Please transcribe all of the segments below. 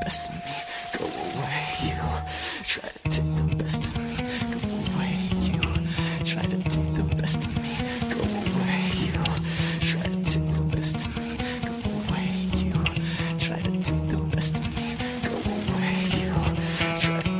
best of me, go away. You try to take the best of me, go away. You try to take the best of me, go away. You try to take the best of me, go away. You try to take the best of me, go away. You try to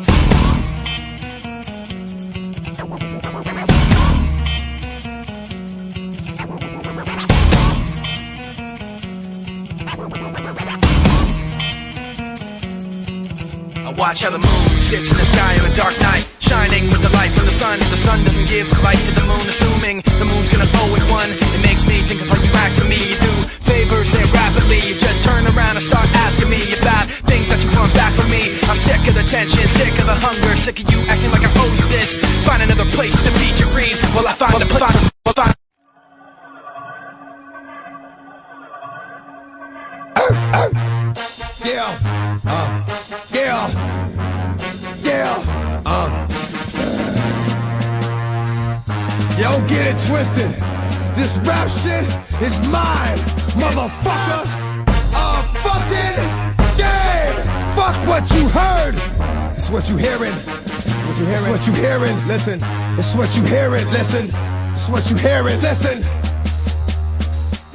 Watch how the moon sits in the sky on a dark night, shining with the light from the sun. The sun doesn't give light to the moon, assuming the moon's gonna owe it one. It makes me think of how you act for me. You do favors there rapidly, you just turn around and start asking me about things that you want back from me. I'm sick of the tension, sick of the hunger, sick of you acting like I owe you this. Find another place to feed your greed while I find a place. Yo, get it twisted. This rap shit is mine, motherfuckers. Fucking game. Fuck what you heard. It's what you hearing. It's what you hearing. Listen. It's what you hearing. Listen. It's what you hearing. Listen.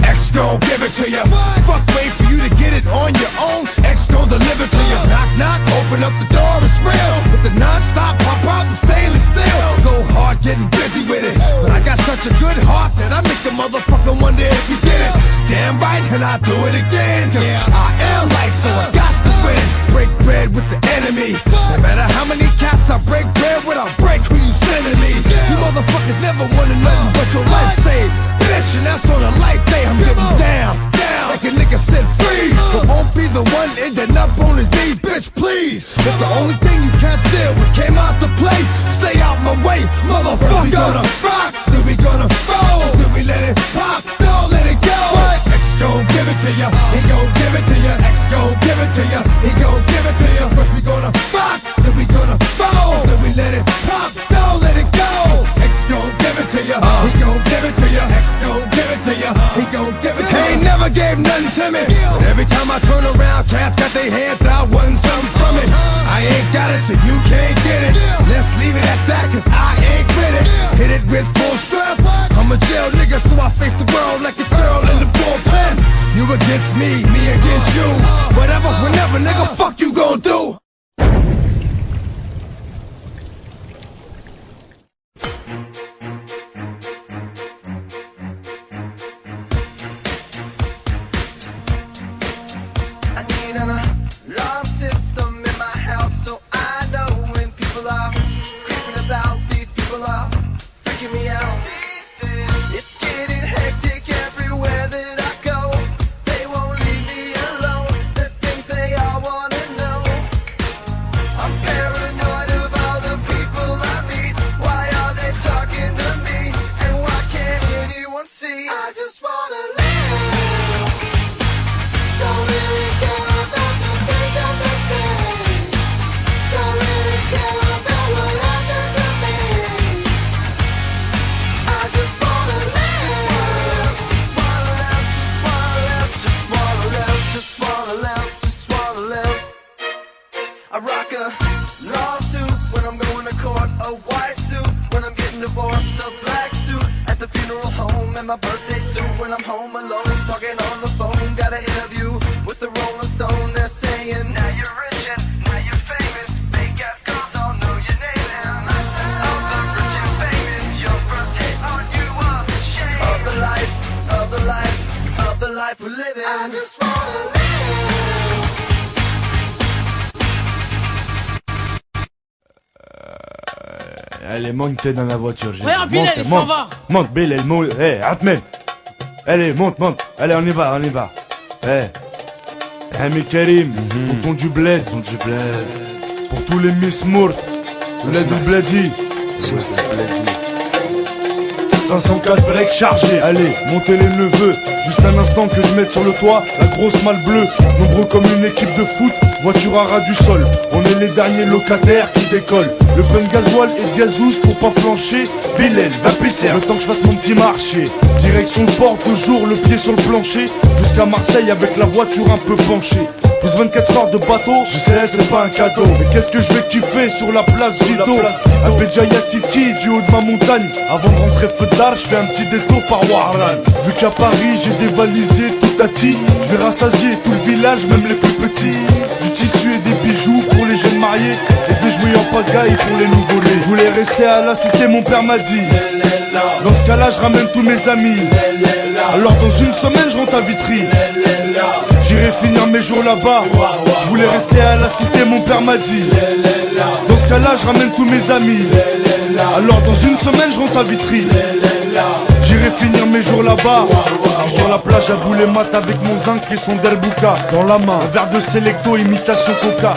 X gon' give it to ya. Fuck, wait for you to get it on your own. X gon' deliver to ya. Knock, knock, open up the door, it's real. With the non-stop pop out and stainless steel. Go hard getting busy with it, but I got such a good heart that I make the motherfucker wonder if he did it. Damn right, and I do it again. Cause I am life, so I got to win. Break bread with the enemy. No matter how many cats I break bread with, I'll break who you sending me. You motherfuckers never wanted nothing but your life saved. Bitch, and that's on a light day. I'm getting down, down, like a nigga said freeze. But won't be the one ending up on his knees, bitch, please. If the only thing you can't steal was came out to play, stay out my way, motherfucker. We gonna rock, then we gonna roll, then we let it pop, don't let it go. X gon' give it to ya, he gon' give it to ya. X gon' give it to ya, he gon' give it to ya. First we gonna rock, then we gonna roll, then we let it pop, don't let it go. X gon' give it to ya, he gon' give it to ya. X gon' give it to ya, he gon' give it to ya. He ain't never gave nothing to me, but every time I turn around, cats got their hands out, wanting something from it. I ain't got it, so you can't get it. Let's leave it at that, cause I ain't with it. Hit it with full strength. I'm a jail nigga, so I face the world like a girl in the bullpen. You against me, me against you. Whatever, whenever, nigga, fuck you gon' do. Alarm system in my house, so I know when people are creeping about. These people are freaking me out. It's getting hectic everywhere that I go. They won't leave me alone. There's things they all wanna know. I'm paranoid of all the people I meet. Why are they talking to me? And why can't anyone see? I just wanna live. Don't really care about the things that they say. Don't really care about what happens to me. I just wanna live. Just wanna live, just wanna live, just wanna live, just wanna live, just wanna live. I rock a lawsuit when I'm going to court, a white suit when I'm getting divorced, a black suit at the funeral home, and my birthday suit when I'm home alone, talking on the phone. Got an interview with the Rolling Stone. They're saying, now you're rich and now you're famous. Fake ass girls all know your name. And all the rich and famous, your first hit on you are shame of the life, of the life, of the life we're living. I just wanna live. Allez, monte dans la voiture. Regarde, Bilal, il s'en va. Monte, Bilal, monte. Hé, Atmen. Allez, monte, monte. Allez, on y va, on y va. Hé. Ami Karim, pour ton du bled. Ton du bled. Pour tous les Miss Mourt. Bled ou Bledi. 504 breaks chargés. Allez, montez les neveux. Juste un instant que je mette sur le toit la grosse malle bleue. Nombreux comme une équipe de foot. Voiture à ras du sol. On est les derniers locataires qui décollent. Le plein de gasoil et de gazouze pour pas flancher. Bilal, va pisser. Le temps que je fasse mon petit marché. Direction le port, toujours le pied sur le plancher. Jusqu'à Marseille avec la voiture un peu penchée. Plus 24 heures de bateau, je sais c'est pas un cadeau. Mais qu'est-ce que je vais kiffer sur la place Vito, à Béjaïa City, du haut de ma montagne. Avant de rentrer feu d'art, je fais un petit détour par Warlan. Vu qu'à Paris j'ai dévalisé tout à ti, je vais rassasier tout le village, même les plus petits. Du tissu et des bijoux pour les jeunes mariés, et des jouets en pagaille pour les nouveau-nés. Je voulais rester à la cité, mon père m'a dit. Dans ce cas-là, je ramène tous mes amis. Alors dans une semaine, je rentre à Vitry. J'irai finir mes jours là-bas. Je voulais rester à la cité, mon père m'a dit. Dans ce cas-là, je ramène tous mes amis. Alors dans une semaine, je rentre à Vitry. J'irai finir mes jours là-bas. Je suis sur la plage à bouler mat avec mon zinc et son delbuka dans la main. Un verre de Selecto, imitation Coca.